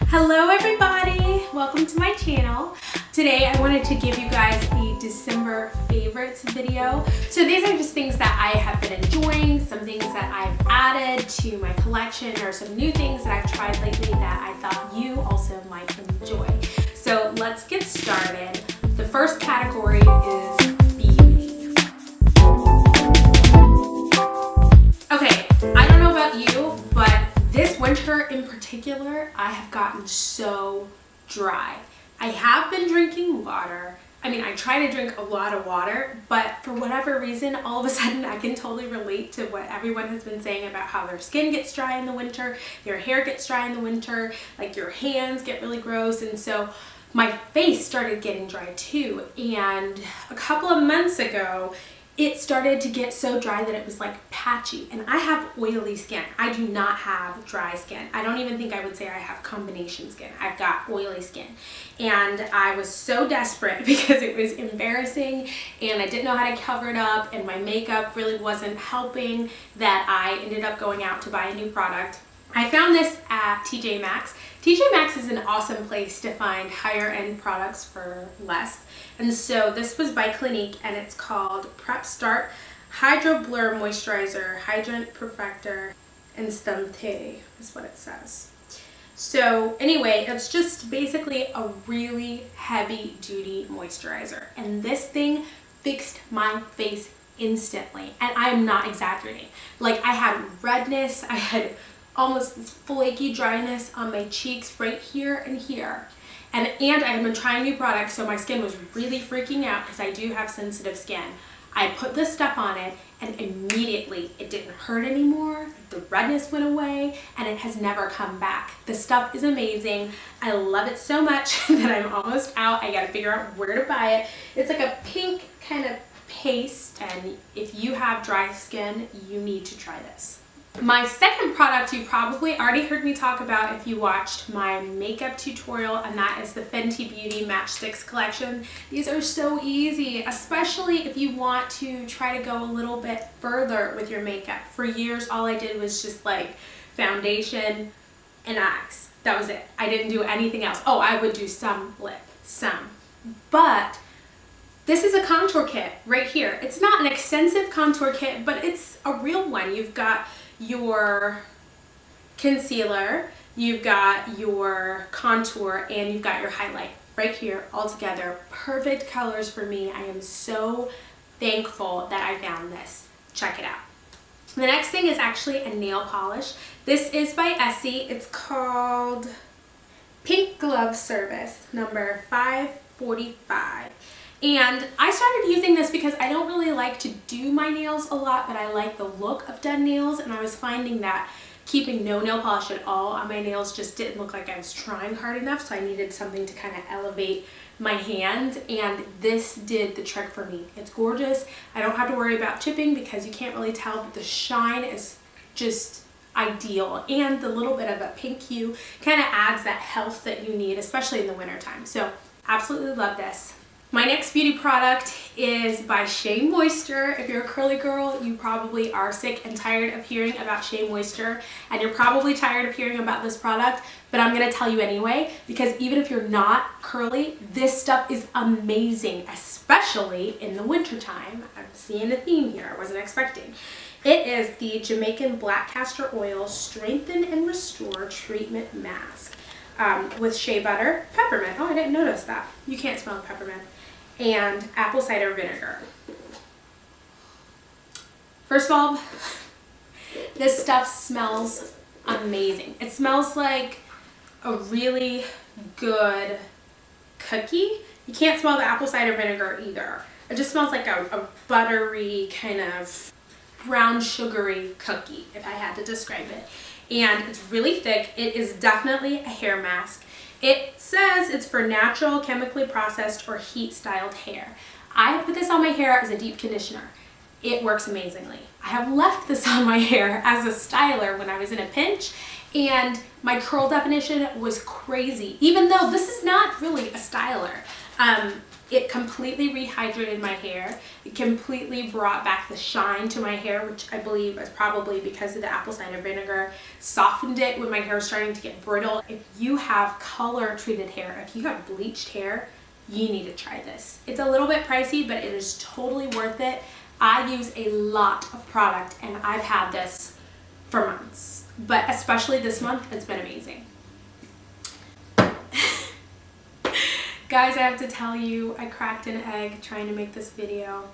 Hello everybody, welcome to my channel. Today I wanted to give you guys a December favorites video. So these are just things that I have been enjoying, some things that I've added to my collection, or some new things that I've tried lately that I thought you also might enjoy. So let's get started. The first category is beauty. Okay, I don't know about you, but this winter in particular, I have gotten so dry. I have been drinking water. I mean, I try to drink a lot of water, but for whatever reason, all of a sudden I can totally relate to what everyone has been saying about how their skin gets dry in the winter, your hair gets dry in the winter, like your hands get really gross, and so my face started getting dry too. And a couple of months ago, it started to get so dry that it was like patchy, and I have oily skin. I do not have dry skin. I don't even think I would say I have combination skin. I've got oily skin, and I was so desperate because it was embarrassing and I didn't know how to cover it up, and my makeup really wasn't helping, that I ended up going out to buy a new product. I found this at TJ Maxx. TJ Maxx is an awesome place to find higher end products for less. And so this was by Clinique, and it's called Prep Start Hydro Blur Moisturizer, Hydrant Perfector, Instant is what it says. So anyway, it's just basically a really heavy duty moisturizer. And this thing fixed my face instantly. And I am not exaggerating. Like, I had redness, I had almost this flaky dryness on my cheeks right here and here. And I had been trying new products, so my skin was really freaking out because I do have sensitive skin. I put this stuff on it, and immediately it didn't hurt anymore. The redness went away, and it has never come back. The stuff is amazing. I love it so much that I'm almost out. I gotta figure out where to buy it. It's like a pink kind of paste, and if you have dry skin, you need to try this. My second product you probably already heard me talk about if you watched my makeup tutorial, and that is the Fenty Beauty Matchsticks collection. These are so easy, especially if you want to try to go a little bit further with your makeup. For years, all I did was just like foundation and eyes. That was it. I didn't do anything else. Oh, I would do some lip, some. But this is a contour kit right here. It's not an extensive contour kit, but it's a real one. You've got your concealer, you've got your contour, and you've got your highlight right here all together. Perfect colors for me. I am so thankful that I found this. Check it out. The next thing is actually a nail polish. This is by Essie. It's called Pink Glove Service number 545. And I started using this because I don't really like to do my nails a lot, but I like the look of done nails, and I was finding that keeping no nail polish at all on my nails just didn't look like I was trying hard enough, so I needed something to kind of elevate my hand, and this did the trick for me. It's gorgeous. I don't have to worry about chipping because you can't really tell, but the shine is just ideal, and the little bit of a pink hue kind of adds that health that you need, especially in the wintertime. So absolutely love this. My next beauty product is by Shea Moisture. If you're a curly girl, you probably are sick and tired of hearing about Shea Moisture, and you're probably tired of hearing about this product, but I'm gonna tell you anyway, because even if you're not curly, this stuff is amazing, especially in the wintertime. I'm seeing a theme here I wasn't expecting. It is the Jamaican Black Castor Oil Strengthen and Restore Treatment Mask with shea butter, peppermint. Oh, I didn't notice that. You can't smell peppermint. And apple cider vinegar. First of all, this stuff smells amazing. It smells like a really good cookie. You can't smell the apple cider vinegar either. It just smells like a buttery kind of brown sugary cookie, if I had to describe it. And it's really thick. It is definitely a hair mask. It says it's for natural, chemically processed, or heat styled hair. I put this on my hair as a deep conditioner. It works amazingly. I have left this on my hair as a styler when I was in a pinch, and my curl definition was crazy, even though this is not really a styler. It completely rehydrated my hair. It completely brought back the shine to my hair, which I believe is probably because of the apple cider vinegar. Softened it when my hair was starting to get brittle. If you have color treated hair, if you have bleached hair, you need to try this. It's a little bit pricey, but it is totally worth it. I use a lot of product and I've had this for months, but especially this month, it's been amazing. Guys, I have to tell you, I cracked an egg trying to make this video.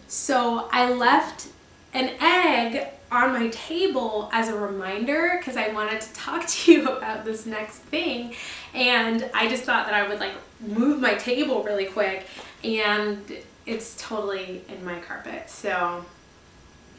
So I left an egg on my table as a reminder because I wanted to talk to you about this next thing. And I just thought that I would like move my table really quick, and it's totally in my carpet. So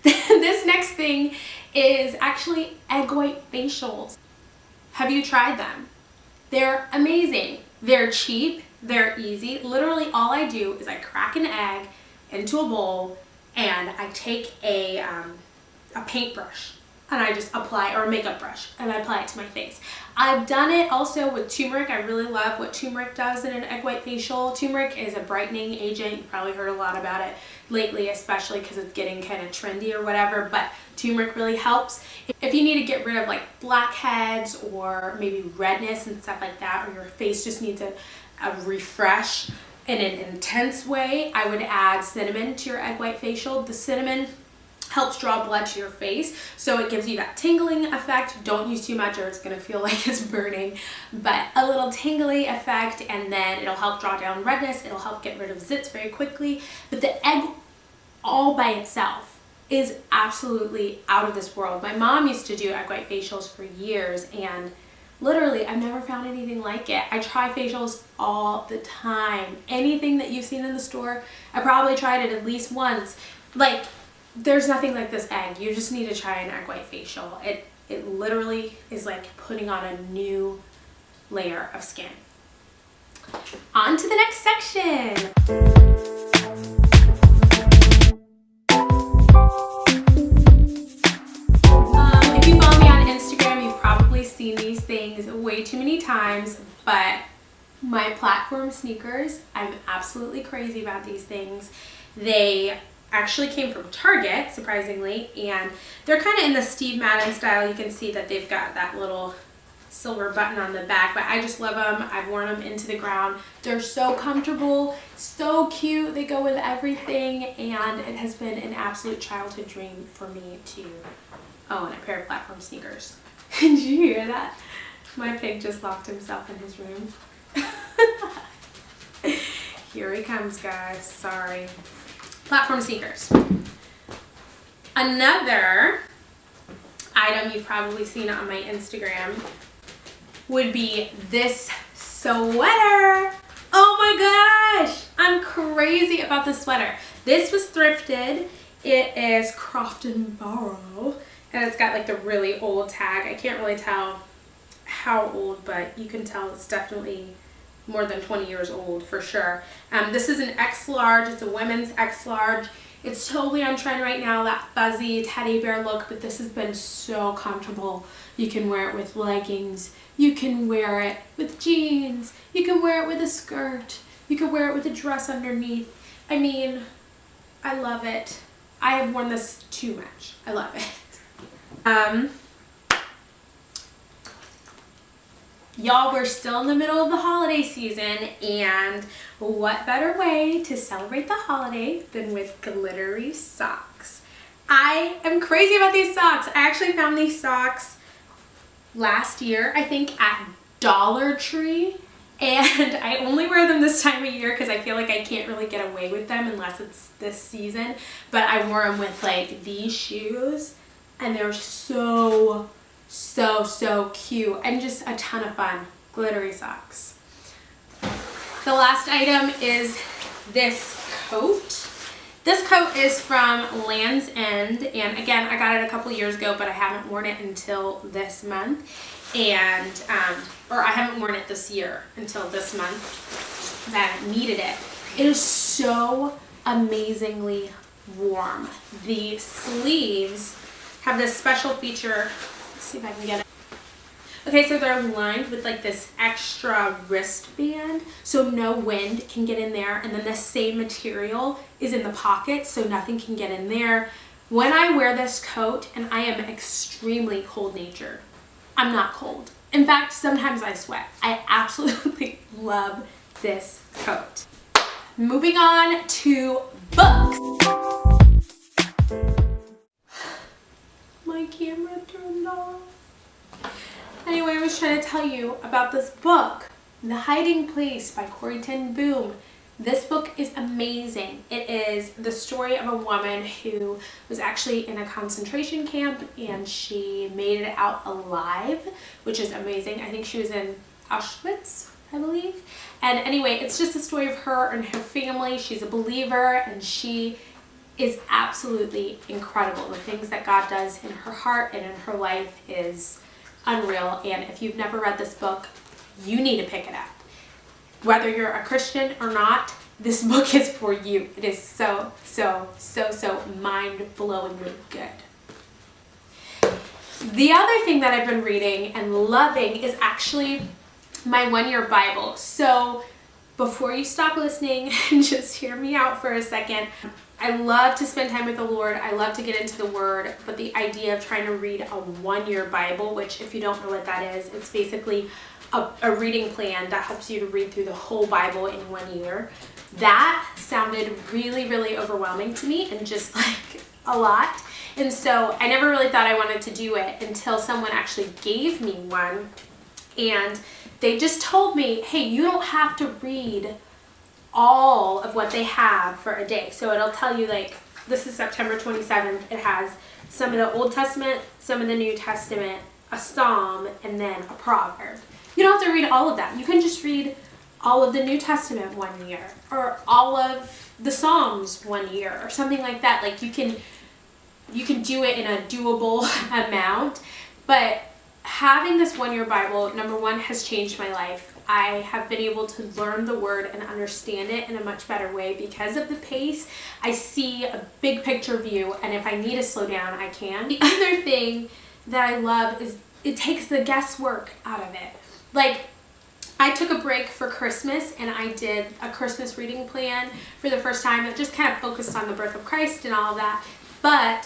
this next thing is actually egg white facials. Have you tried them? They're amazing. They're cheap. They're easy. Literally all I do is I crack an egg into a bowl and I take a paintbrush and I just apply, or a makeup brush, and I apply it to my face. I've done it also with turmeric. I really love what turmeric does in an egg white facial. Turmeric is a brightening agent. You've probably heard a lot about it lately, especially because it's getting kind of trendy or whatever, but turmeric really helps. If you need to get rid of like blackheads or maybe redness and stuff like that, or your face just needs a refresh in an intense way, I would add cinnamon to your egg white facial. The cinnamon helps draw blood to your face, so it gives you that tingling effect. Don't use too much or it's gonna feel like it's burning, but a little tingly effect, and then it'll help draw down redness. It'll help get rid of zits very quickly. But the egg all by itself is absolutely out of this world. My mom used to do egg white facials for years, and literally I've never found anything like it. I try facials all the time. Anything that you've seen in the store, I probably tried it at least once. Like, there's nothing like this egg. You just need to try an egg white facial. It literally is like putting on a new layer of skin. On to the next section. If you follow me on Instagram, you've probably seen these things way too many times, but my platform sneakers, I'm absolutely crazy about these things. They actually came from Target, surprisingly, and they're kind of in the Steve Madden style. You can see that they've got that little silver button on the back, but I just love them. I've worn them into the ground. They're so comfortable, so cute. They go with everything, and it has been an absolute childhood dream for me to own a pair of platform sneakers. Did you hear that? My pig just locked himself in his room. Here he comes, guys. Sorry. Platform sneakers. Another item you've probably seen on my Instagram would be this sweater. Oh my gosh, I'm crazy about this sweater. This was thrifted. It is Croft and Barrow, and it's got like the really old tag. I can't really tell how old, but you can tell it's definitely more than 20 years old for sure. This is an X large. It's a women's X large. It's totally on trend right now, that fuzzy teddy bear look, but this has been so comfortable. You can wear it with leggings. You can wear it with jeans. You can wear it with a skirt. You can wear it with a dress underneath. I mean, I love it. I have worn this too much. I love it. Y'all, we're still in the middle of the holiday season, and what better way to celebrate the holiday than with glittery socks? I am crazy about these socks. I actually found these socks last year, I think, at Dollar Tree, and I only wear them this time of year because I feel like I can't really get away with them unless it's this season. But I wore them with like these shoes, and they're so cute and just a ton of fun. Glittery socks. The last item is this coat. This coat is from Land's End, and again, I got it a couple years ago, but I haven't worn it until this month, and or I haven't worn it this year until this month because I haven't needed it. It is so amazingly warm. The sleeves have this special feature. Let's see if I can get it. Okay, so they're lined with like this extra wristband so no wind can get in there, and then the same material is in the pocket so nothing can get in there. When I wear this coat, and I am extremely cold-natured, I'm not cold. In fact, sometimes I sweat. I absolutely love this coat. Moving on to books. My camera turned off. Anyway, I was trying to tell you about this book, The Hiding Place by Corrie ten Boom. This book is amazing. It is the story of a woman who was actually in a concentration camp and she made it out alive, which is amazing. I think she was in Auschwitz, I believe. And anyway, it's just a story of her and her family. She's a believer and she is absolutely incredible. The things that God does in her heart and in her life is unreal. And if you've never read this book, you need to pick it up. Whether you're a Christian or not, this book is for you. It is so mind-blowingly good. The other thing that I've been reading and loving is actually my one-year Bible. So before you stop listening and just hear me out for a second, I love to spend time with the Lord. I love to get into the Word, but the idea of trying to read a one-year Bible, which if you don't know what that is, it's basically a reading plan that helps you to read through the whole Bible in 1 year. That sounded really overwhelming to me and just like a lot. And so I never really thought I wanted to do it until someone actually gave me one. And they just told me, hey, you don't have to read all of what they have for a day. So it'll tell you, like, this is September 27th. It has some of the Old Testament, some of the New Testament, a Psalm, and then a proverb. You don't have to read all of that. You can just read all of the New Testament 1 year, or all of the Psalms 1 year, or something like that. Like you can do it in a doable amount. But having this one-year Bible, number one, has changed my life. I have been able to learn the Word and understand it in a much better way because of the pace. I see a big picture view, and if I need to slow down, I can. The other thing that I love is it takes the guesswork out of it. Like, I took a break for Christmas and I did a Christmas reading plan for the first time. It just kind of focused on the birth of Christ and all of that. But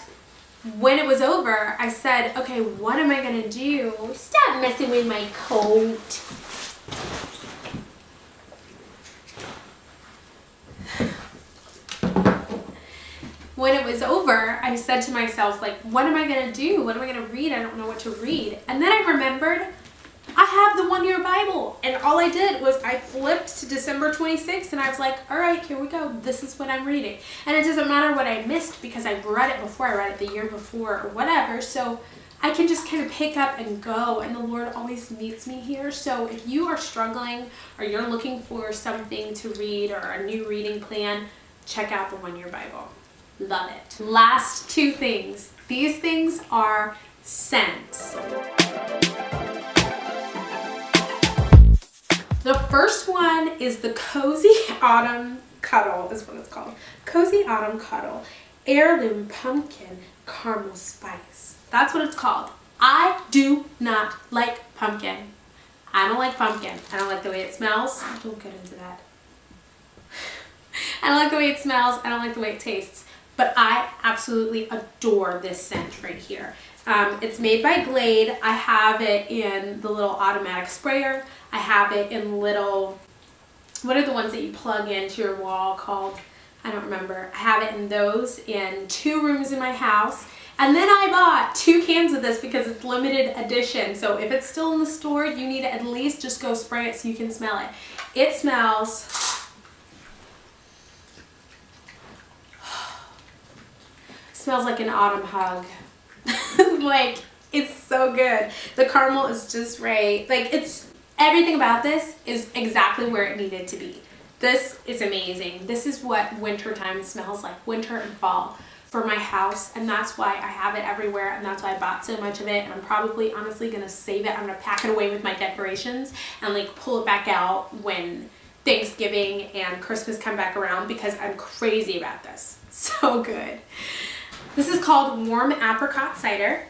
when it was over, I said, okay, what am I going to do? Stop messing with my coat. When it was over, I said to myself, like, what am I going to do? What am I going to read? I don't know what to read. And then I remembered I have the one-year Bible. And all I did was I flipped to December 26th and I was like, all right, here we go. This is what I'm reading. And it doesn't matter what I missed because I've read it before. I read it the year before or whatever. So I can just kind of pick up and go, and the Lord always meets me here. So if you are struggling or you're looking for something to read or a new reading plan, check out the one-year Bible. Love it. Last two things. These things are scents. The first one is the Cozy Autumn Cuddle, is what it's called. Cozy Autumn Cuddle Heirloom Pumpkin Caramel Spice. That's what it's called. I do not like pumpkin. I don't like pumpkin. I don't like the way it smells. Don't get into that. I don't like the way it smells. I don't like the way it tastes. But I absolutely adore this scent right here. It's made by Glade. I have it in the little automatic sprayer. I have it in little, what are the ones that you plug into your wall called? I don't remember. I have it in those in 2 rooms in my house. And then I bought 2 cans of this because it's limited edition. So if it's still in the store, you need to at least just go spray it so you can smell it. It smells like an autumn hug. Like, it's so good. The caramel is just right. Like, it's everything about this is exactly where it needed to be. This is amazing. This is what wintertime smells like, winter and fall for my house, and that's why I have it everywhere, and that's why I bought so much of it. And I'm probably honestly gonna save it. I'm gonna pack it away with my decorations and like pull it back out when Thanksgiving and Christmas come back around because I'm crazy about this. So good. This is called Warm Apricot Cider.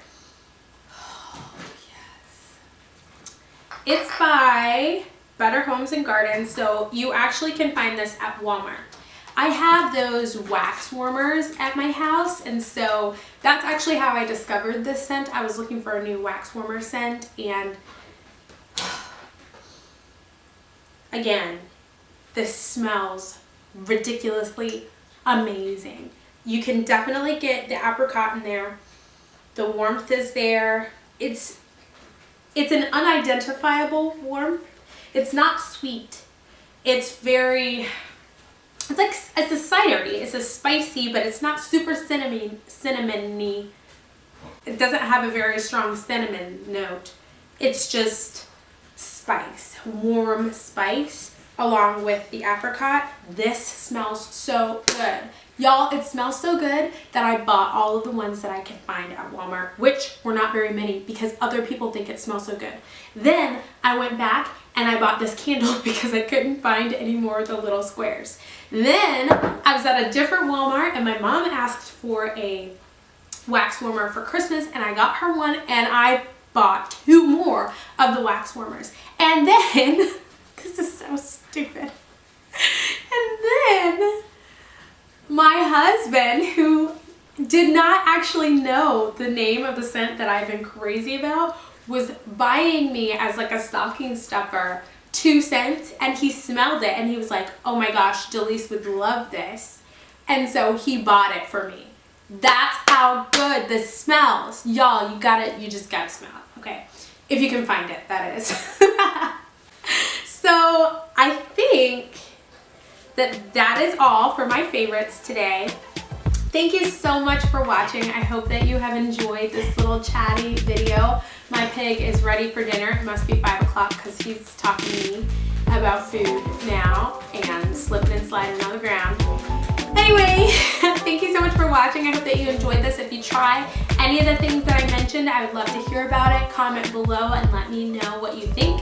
Oh, yes. It's by Better Homes and Gardens, so you actually can find this at Walmart. I have those wax warmers at my house, and so that's actually how I discovered this scent. I was looking for a new wax warmer scent, and again, this smells ridiculously amazing. You can definitely get the apricot in there. The warmth is there. It's an unidentifiable warmth. It's not sweet. It's very, it's a cidery. It's a spicy, but it's not super cinnamony. It doesn't have a very strong cinnamon note. It's just spice, warm spice, along with the apricot. This smells so good. Y'all, it smells so good that I bought all of the ones that I could find at Walmart, which were not very many because other people think it smells so good. Then I went back and I bought this candle because I couldn't find any more of the little squares. Then I was at a different Walmart and my mom asked for a wax warmer for Christmas, and I got her one, and I bought 2 more of the wax warmers. And then, this is so stupid. And then my husband, who did not actually know the name of the scent that I've been crazy about, was buying me as like a stocking stuffer 2 scents, and he smelled it and he was like, oh my gosh, Delise would love this. And so he bought it for me. That's how good this smells. Y'all, you just gotta smell it, okay? If you can find it, that is. So I think that is all for my favorites today. Thank you so much for watching. I hope that you have enjoyed this little chatty video. My pig is ready for dinner. It must be 5 o'clock because he's talking to me about food now and slipping and sliding on the ground. Anyway, thank you so much for watching. I hope that you enjoyed this. If you try any of the things that I mentioned, I would love to hear about it. Comment below and let me know what you think.